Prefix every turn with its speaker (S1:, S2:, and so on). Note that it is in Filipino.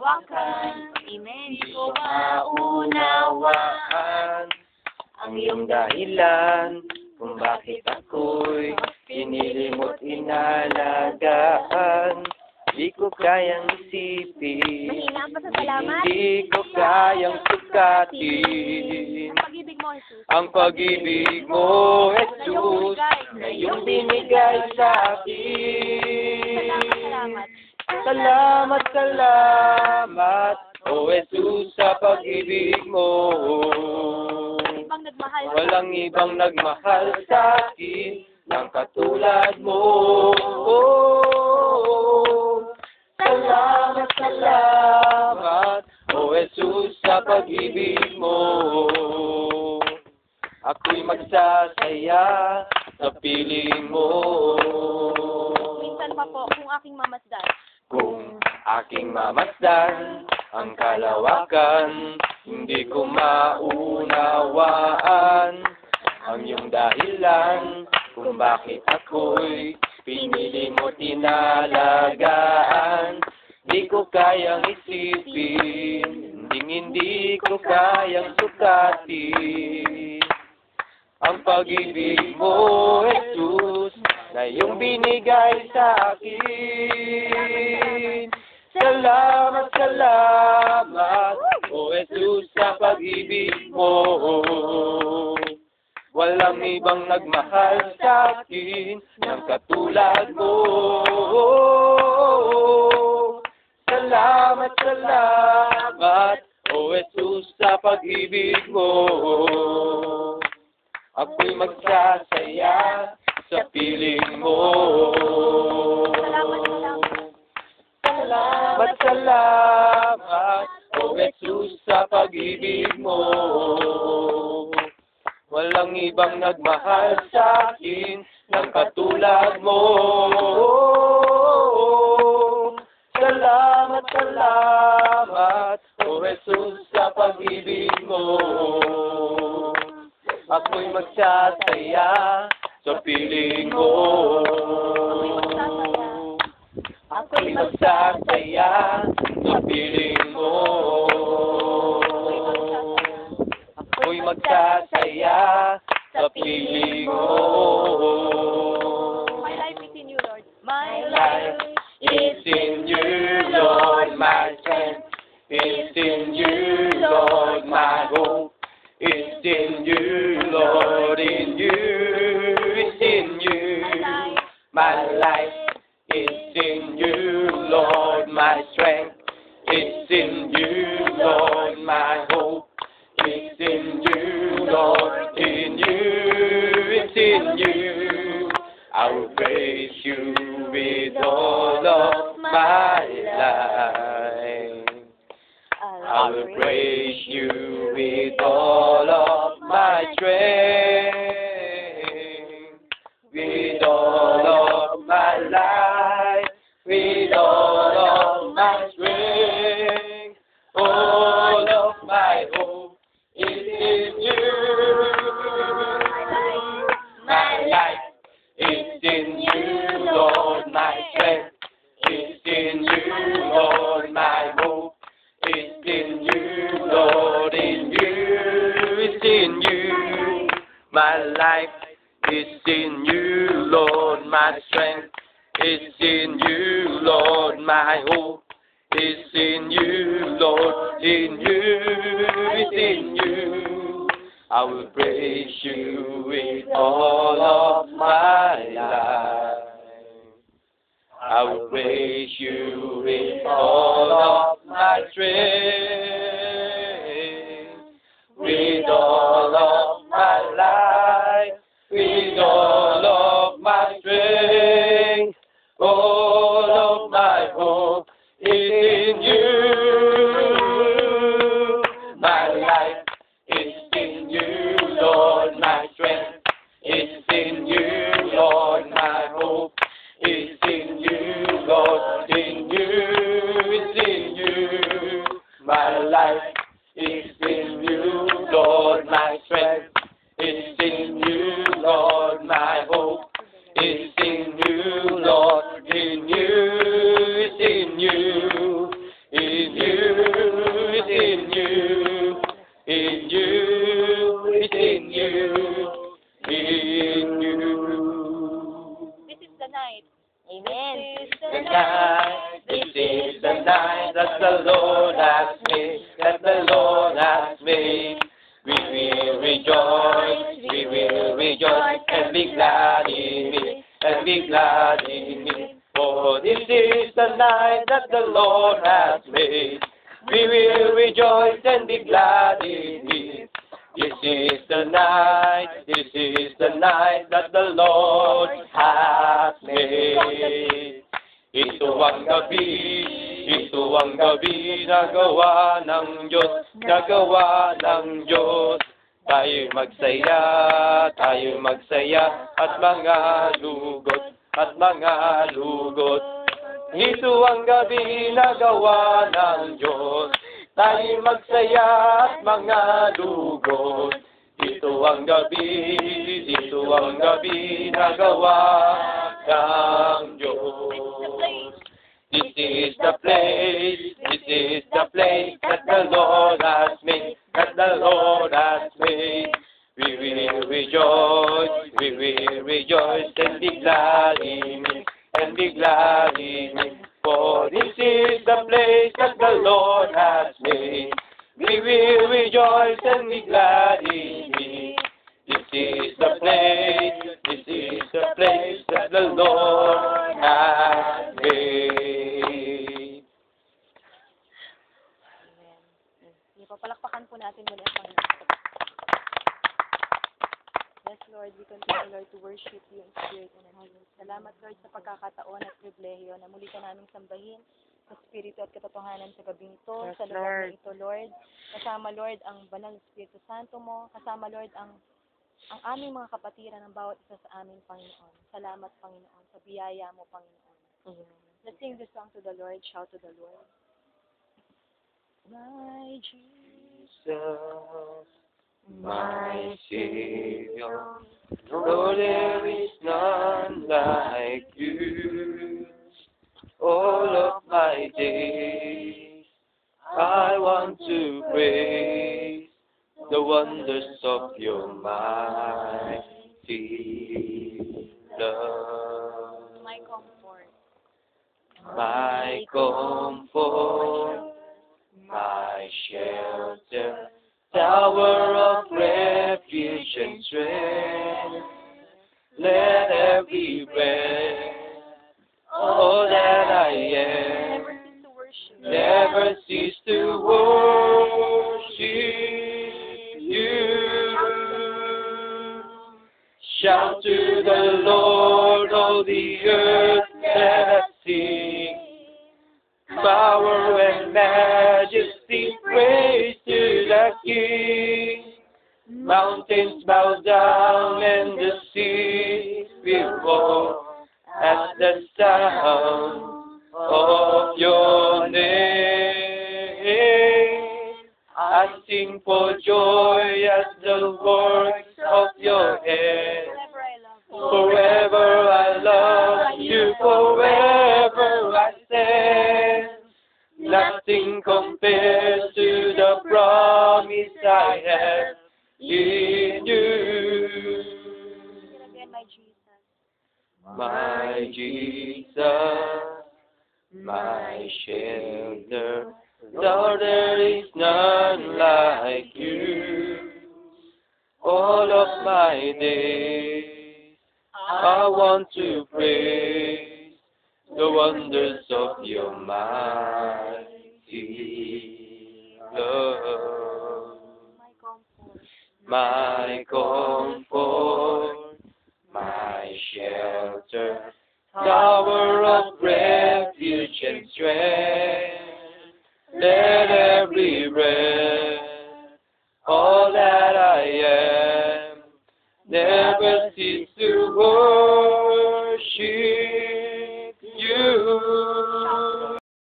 S1: kalawakan. Amen.
S2: Di ko maunawaan ang iyong dahilan kung bakit ako'y pinilimot inalagaan. Di ko kayang isipin,
S1: Mahina pa sa salamat.
S2: hindi ko kayang sukatin
S1: Ang pag-ibig mo, Jesus.
S2: ang pag-ibig mo, Jesus, na iyong binigay sa akin.
S1: Salamat.
S2: Salamat, salamat, O Jesus, sa pag-ibig mo.
S1: Ibang nagmahal.
S2: Walang ibang nagmahal sa akin ng katulad mo. Salamat, salamat, O Jesus, sa pag-ibig mo. Ako'y magsasaya sa piling mo.
S1: Minsan pa po, kung aking mamasdan.
S2: Kung aking mamasdan ang kalawakan, hindi ko maunawaan ang iyong dahilan kung bakit ako'y pinili mo tinalagaan. Di ko kayang isipin, hindi ko kayang sukatin ang pag-ibig mo, Jesus, na iyong binigay sa akin. Salamat, salamat, O Jesus, sa pag-ibig mo. Walang ibang nagmahal sa akin ng katulad mo. Salamat, salamat, O Jesus, sa pag-ibig mo. Ako'y magsasaya sa piling mo. Salamat, salamat, O Jesus, sa pag-ibig mo. Walang ibang nagmahal sa akin ng katulad mo. Salamat, salamat, O Jesus, sa pag-ibig mo. Ako'y magsasaya sa piling mo. Ako'y magsasaya sa piling mo. Ako'y magsasaya sa piling mo.
S1: My life is in you, Lord. My
S2: life is in you, Lord, my strength is in you, Lord, my hope is in you, Lord, in you, it's in you. My life is in you, Lord, my strength is in you, Lord, my hope is in you, Lord, in you, it's in you. I will praise you with all of my life. I will praise you with all of my strength, with all of my life, with all of my strength, all of my hope is in you. My life is in you, Lord, my strength is in you, Lord, my hope is in you, Lord, in you, it's in you. My life is in you, Lord, my strength is in you, Lord, my hope is in you, Lord, in you, it's in you. I will praise you with all of my life. I will praise you with all of my strength, with all of my life, with all of my strength, all of my hope is in you. My life is in you, Lord, my strength is in you, Lord, my hope is in you, Lord, in you, it's in you. My life is in you, Lord, my strength is in you, Lord, my hope is in you, Lord, in you, it's in you, in you. that the Lord has made, that the Lord has made. We will rejoice and be glad in it, and be glad in it. For this is the night that the Lord has made. We will rejoice and be glad in it. This is the night that the Lord has made. Ito ang gabi na gawa ng Diyos, Tayo magsaya at mga lugot, Ito ang gabi na gawa ng Diyos, tayo magsaya at mga lugot. Ito ang gabi na gawa ng Diyos. This is the place that the Lord has made, We will rejoice and be glad in it, For this is the place that the Lord has made. We will rejoice and be glad in it. This is the place that the Lord has made.
S1: Amen. Papalakpakan po natin muli ang Panginoon. Yes, Lord, we continue, Lord, to worship you in spirit and in truth. Salamat, Lord, sa pagkakataon at pribilehiyo na muli ka naming sambahin sa spirito at katotohanan sa gabing ito,
S3: Yes,
S1: sa lugar
S3: Lord.
S1: na ito, Lord. Kasama, Lord, ang banal na Espiritu Santo mo. Kasama, Lord, ang aming mga kapatiran ng bawat isa sa amin, Panginoon. Salamat, Panginoon, sa biyaya mo, Panginoon. Let's sing this song to the Lord. Shout to the Lord. My Jesus,
S2: My Savior, Lord, there is none like you. All of my days, I want to praise the wonders of your mighty love.
S1: my comfort.
S2: My comfort, my shelter, tower of refuge and strength. Let every breath, all that I am,
S1: Never cease to worship.
S2: never cease to worship you. Shout to the Lord, all the earth, let us sing. Power and majesty, praise to the King. Mountains bow down and the seas will roar at the sound of your name. I sing for joy at the works of your hands.
S1: Forever I love you.
S2: Forever I love you, forever I stand. Nothing compares to the promise I have in you.
S1: Again, my Jesus.
S2: My Jesus, my shelter, Lord, there is none like you. All of my days, I want to praise the wonders of your mighty